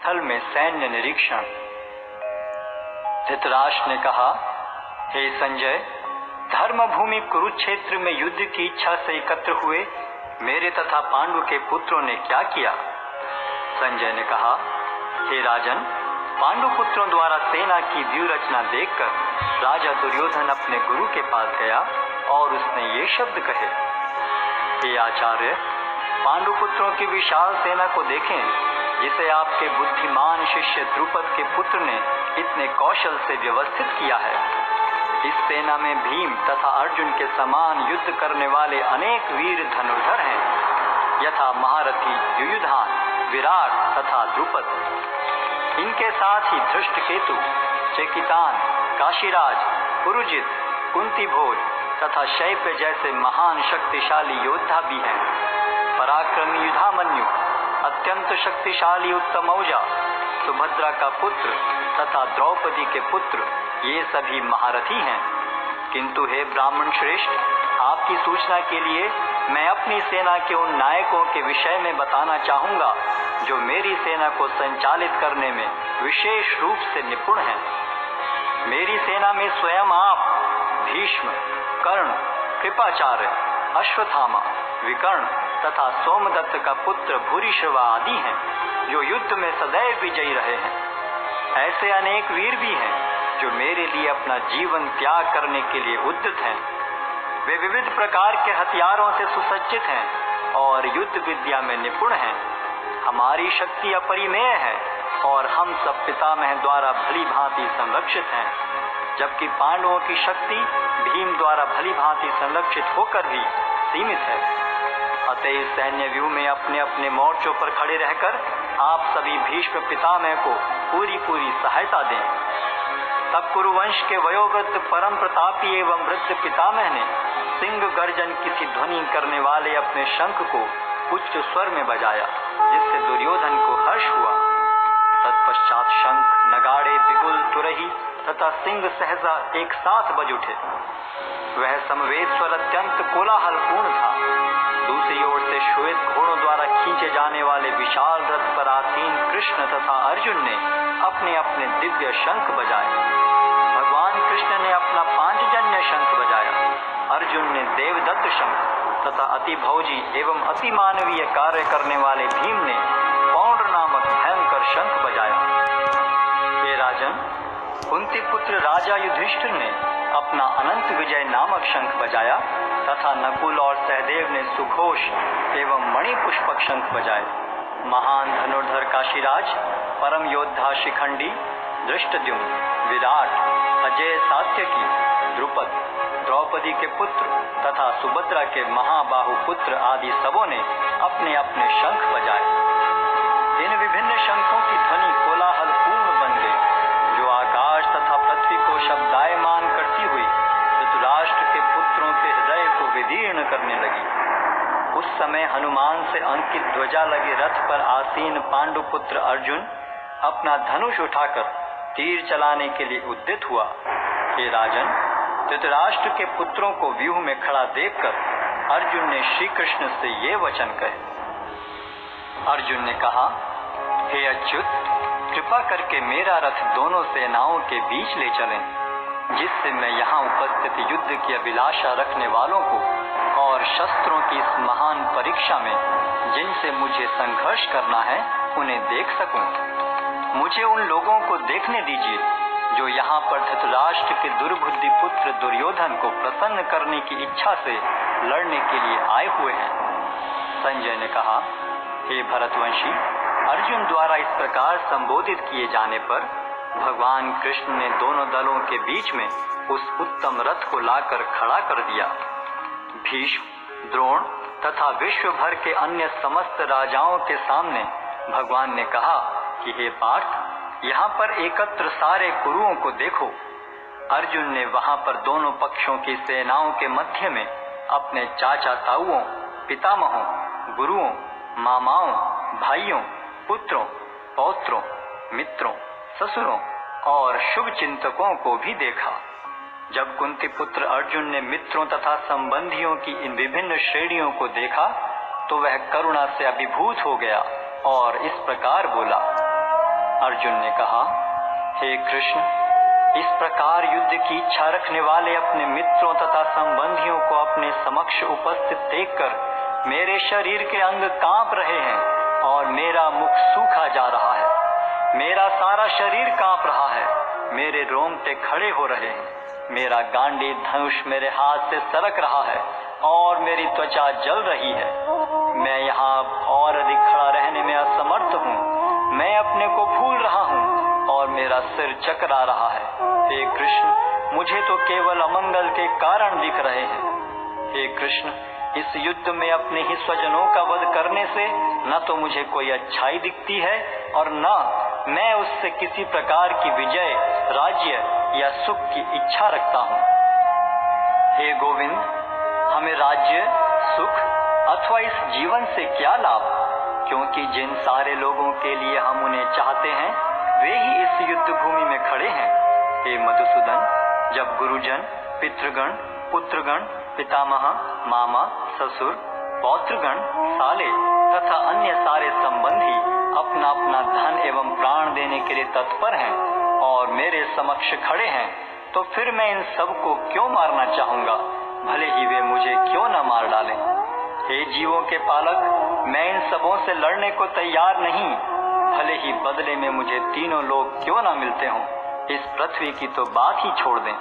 स्थल में सैन्य निरीक्षण। धृतराष्ट्र ने कहा, हे संजय, धर्म भूमि कुरुक्षेत्र में युद्ध की इच्छा से एकत्र हुए मेरे तथा पांडु के पुत्रों ने क्या किया? संजय ने कहा, हे राजन, पांडु पुत्रों द्वारा सेना की व्यूह रचना देखकर राजा दुर्योधन अपने गुरु के पास गया और उसने ये शब्द कहे, हे आचार्य, पांडु पुत्रों की विशाल सेना को देखें, जिसे आपके बुद्धिमान शिष्य द्रुपद के पुत्र ने इतने कौशल से व्यवस्थित किया है। इस सेना में भीम तथा अर्जुन के समान युद्ध करने वाले अनेक वीर धनुर्धर हैं, यथा महारथी युयुधान, विराट तथा द्रुपद। इनके साथ ही धृष्टकेतु, चेकितान, काशीराज, पुरुजित, कुंतीभोज तथा शैब्य जैसे महान शक्तिशाली योद्धा भी हैं। पराक्रमी युधामन्यु, अत्यंत शक्तिशाली उत्तमौजा, सुभद्रा का पुत्र तथा द्रौपदी के पुत्र, ये सभी महारथी हैं। किंतु हे ब्राह्मण श्रेष्ठ, आपकी सूचना के लिए मैं अपनी सेना के उन नायकों के विषय में बताना चाहूंगा जो मेरी सेना को संचालित करने में विशेष रूप से निपुण हैं। मेरी सेना में स्वयं आप, भीष्म, कर्ण, कृपाचार्य, अश्वत्थामा, विकर्ण तथा सोमदत्त का पुत्र भूरिश्रवा आदि हैं, जो युद्ध में सदैव विजयी रहे हैं। ऐसे अनेक वीर भी हैं जो मेरे लिए अपना जीवन त्याग करने के लिए उद्यत हैं। वे विविध प्रकार के हथियारों से सुसज्जित हैं और युद्ध विद्या में निपुण हैं। हमारी शक्ति अपरिमेय है और हम सब पितामह द्वारा भली भांति संरक्षित हैं, जबकि पांडवों की शक्ति भीम द्वारा भली भांति संरक्षित होकर भी सीमित है। अतः इस सैन्य व्यूह में अपने अपने मोर्चों पर खड़े रहकर आप सभी भीष्म पितामह को पूरी सहायता दें। तब कुरुवंश के वयोवृद्ध परम प्रतापी एवं वृद्ध पितामह ने सिंह गर्जन की ध्वनि करने वाले अपने शंख को उच्च स्वर में बजाया, जिससे दुर्योधन को हर्ष हुआ। तत्पश्चात शंख, नगाड़े, बिगुल, तुरही तथा सिंह सहसा एक साथ बज उठे। वह समवेत स्वर अत्यंत कोलाहलपूर्ण था। दूसरी ओर से श्वेत घोड़ों द्वारा खींचे जाने वाले विशाल रथ पर आसीन कृष्ण तथा अर्जुन ने अपने अपने दिव्य शंख बजाए। भगवान कृष्ण ने अपना पांचजन्य शंख बजाया, अर्जुन ने देवदत्त शंख तथा अति भौजी एवं अति मानवीय कार्य करने वाले भीम ने पौंड्र नामक भयंकर शंख बजाया। हे राजन, कुंती पुत्र राजा युधिष्ठिर ने अपना अनंत विजय नामक शंख बजाया तथा नकुल और सहदेव ने सुघोष एवं मणिपुष्पक शंख बजाए। महान धनुर्धर काशीराज, परम योद्धा शिखंडी, धृष्टद्युम्न, विराट, अजय सात्यकी, द्रुपद, द्रौपदी के पुत्र तथा सुभद्रा के महाबाहु पुत्र आदि सबों ने अपने अपने शंख बजाए। इन विभिन्न शंखों की ध्वनि कोलाहल पूर्ण बन गई, जो आकाश तथा पृथ्वी को शब्दायमान करती हुई धृतराष्ट्र के पुत्रों के हृदय को विदीर्ण करने लगी। उस समय हनुमान से अंकित ध्वजा लगे रथ पर आसीन पांडु पुत्र अर्जुन अपना धनुष उठाकर तीर चलाने के लिए उद्यत हुआ। हे राजन, धृतराष्ट्र के पुत्रों को व्यूह में खड़ा देखकर अर्जुन ने श्री कृष्ण से ये वचन कहे। अर्जुन ने कहा, हे अच्युत, कृपा करके मेरा रथ दोनों सेनाओं के बीच ले चलें, जिससे मैं यहाँ उपस्थित युद्ध की अभिलाषा रखने वालों को और शस्त्रों की इस महान परीक्षा में जिनसे मुझे संघर्ष करना है उन्हें देख सकूं। मुझे उन लोगों को देखने दीजिए जो यहाँ पर धृतराष्ट्र के दुर्बुद्धि पुत्र दुर्योधन को प्रसन्न करने की इच्छा से लड़ने के लिए आए हुए हैं। संजय ने कहा, हे भरतवंशी, अर्जुन द्वारा इस प्रकार संबोधित किए जाने पर भगवान कृष्ण ने दोनों दलों के बीच में उस उत्तम रथ को लाकर खड़ा कर दिया। भीष्म, द्रोण तथा विश्व भर के अन्य समस्त राजाओं के सामने भगवान ने कहा कि हे पार्थ, यहाँ पर एकत्र सारे कुरुओं को देखो। अर्जुन ने वहां पर दोनों पक्षों की सेनाओं के मध्य में अपने चाचा ताऊओं, पितामहों, गुरुओं, मामाओं, भाइयों, पुत्रों, पौत्रों, मित्रों, ससुरों और शुभ चिंतकों को भी देखा। जब कुंती पुत्र अर्जुन ने मित्रों तथा संबंधियों की इन विभिन्न श्रेणियों को देखा तो वह करुणा से अभिभूत हो गया और इस प्रकार बोला, अर्जुन ने कहा, हे कृष्ण, इस प्रकार युद्ध की इच्छा रखने वाले अपने मित्रों तथा संबंधियों को अपने समक्ष उपस्थित देखकर मेरे शरीर के अंग कांप रहे हैं और मेरा मुख सूखा जा रहा है। मेरा सारा शरीर कांप रहा है, मेरे रोंगटे खड़े हो रहे हैं, मेरा गांडी धनुष मेरे हाथ से सरक रहा है और मेरी त्वचा जल रही है। मैं यहाँ और अधिक खड़ा रहने में असमर्थ हूँ। मैं अपने को भूल रहा हूँ और मेरा सिर चकरा रहा है। हे कृष्ण, मुझे तो केवल अमंगल के कारण दिख रहे हैं। हे कृष्ण, इस युद्ध में अपने ही स्वजनों का वध करने से न तो मुझे कोई अच्छाई दिखती है और न मैं उससे किसी प्रकार की विजय, राज्य या सुख की इच्छा रखता हूँ। हे गोविंद, हमें राज्य, सुख अथवा इस जीवन से क्या लाभ, क्योंकि जिन सारे लोगों के लिए हम उन्हें चाहते हैं वे ही इस युद्ध भूमि में खड़े हैं। हे मधुसूदन, जब गुरुजन, पितृगण, पुत्रगण, पितामह, मामा, ससुर, पौत्रगण, साले तथा अन्य सारे संबंधी अपना अपना धन एवं प्राण देने के लिए तत्पर हैं और मेरे समक्ष खड़े हैं, तो फिर मैं इन सब को क्यों मारना चाहूंगा, भले ही वे मुझे क्यों न मार डालें। हे जीवों के पालक, मैं इन सबों से लड़ने को तैयार नहीं, भले ही बदले में मुझे तीनों लोग क्यों न मिलते हों। इस पृथ्वी की तो बात ही छोड़ दें।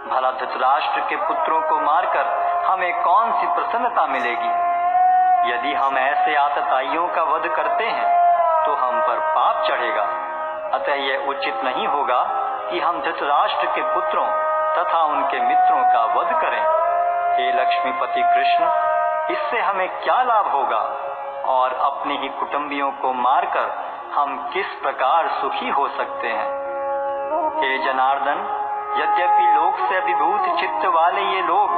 भला धृतराष्ट्र के पुत्रों को मारकर हमें कौन सी प्रसन्नता मिलेगी। यदि हम ऐसे आतताइयों का वध करते हैं तो हम पर पाप चढ़ेगा। अतः यह उचित नहीं होगा कि हम धृतराष्ट्र के पुत्रों तथा उनके मित्रों का वध करें। हे लक्ष्मीपति कृष्ण, इससे हमें क्या लाभ होगा और अपने ही कुटुंबियों को मारकर हम किस प्रकार सुखी हो सकते हैं। हे जनार्दन, यद्यपि लोक से अभिभूत चित्त वाले ये लोग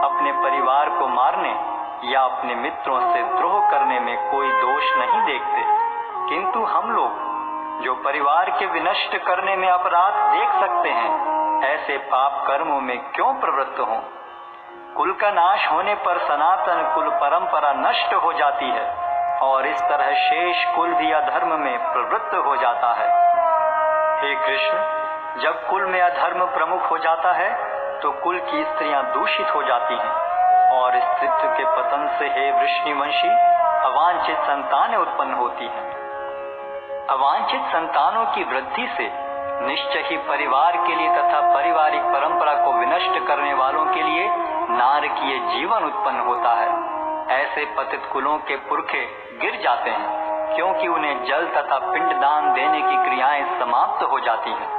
अपने परिवार को मारने या अपने मित्रों से द्रोह करने में कोई दोष नहीं देखते, किंतु हम लोग जो परिवार के विनष्ट करने में अपराध देख सकते हैं, ऐसे पाप कर्मों में क्यों प्रवृत्त हों। कुल का नाश होने पर सनातन कुल परंपरा नष्ट हो जाती है और इस तरह शेष कुल भी अधर्म में प्रवृत्त हो जाता है। हे कृष्ण, जब कुल में अधर्म प्रमुख हो जाता है तो कुल की स्त्रियां दूषित हो जाती हैं और स्त्रीत्व के पतन से हे वृष्णिवंशी अवांछित संतानें उत्पन्न होती हैं। अवांछित संतानों की वृद्धि से निश्चय ही परिवार के लिए तथा पारिवारिक परंपरा को विनष्ट करने वालों के लिए नारकीय जीवन उत्पन्न होता है। ऐसे पतित कुलों के पुरखे गिर जाते हैं क्योंकि उन्हें जल तथा पिंडदान देने की क्रियाएं समाप्त हो जाती हैं।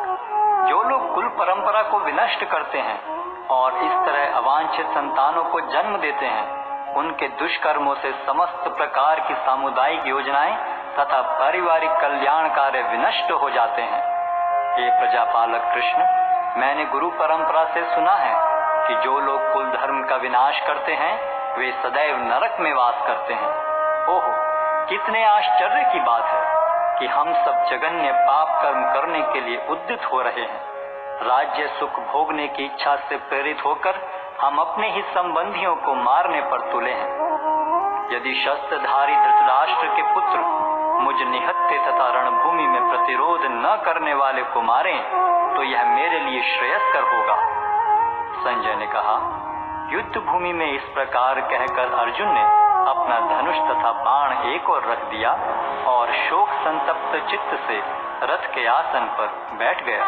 जो लोग कुल परंपरा को विनष्ट करते हैं और इस तरह अवांछित संतानों को जन्म देते हैं, उनके दुष्कर्मों से समस्त प्रकार की सामुदायिक योजनाएं तथा पारिवारिक कल्याण कार्य विनष्ट हो जाते हैं। हे प्रजापालक कृष्ण, मैंने गुरु परंपरा से सुना है कि जो लोग कुल धर्म का विनाश करते हैं वे सदैव नरक में वास करते हैं। ओह, कितने आश्चर्य की बात है कि हम सब जघन्य पाप कर्म करने के लिए उद्यत हो रहे हैं। राज्य सुख भोगने की इच्छा से प्रेरित होकर हम अपने ही संबंधियों को मारने पर तुले हैं। यदि शस्त्रधारी धृतराष्ट्र के पुत्र मुझ निहत्थे तथा रणभूमि में प्रतिरोध न करने वाले को मारें तो यह मेरे लिए श्रेयस्कर होगा। संजय ने कहा, युद्ध भूमि में इस प्रकार कहकर अर्जुन ने अपना धनुष तथा बाण एक ओर रख दिया और शोक संतप्त चित्त से रथ के आसन पर बैठ गया।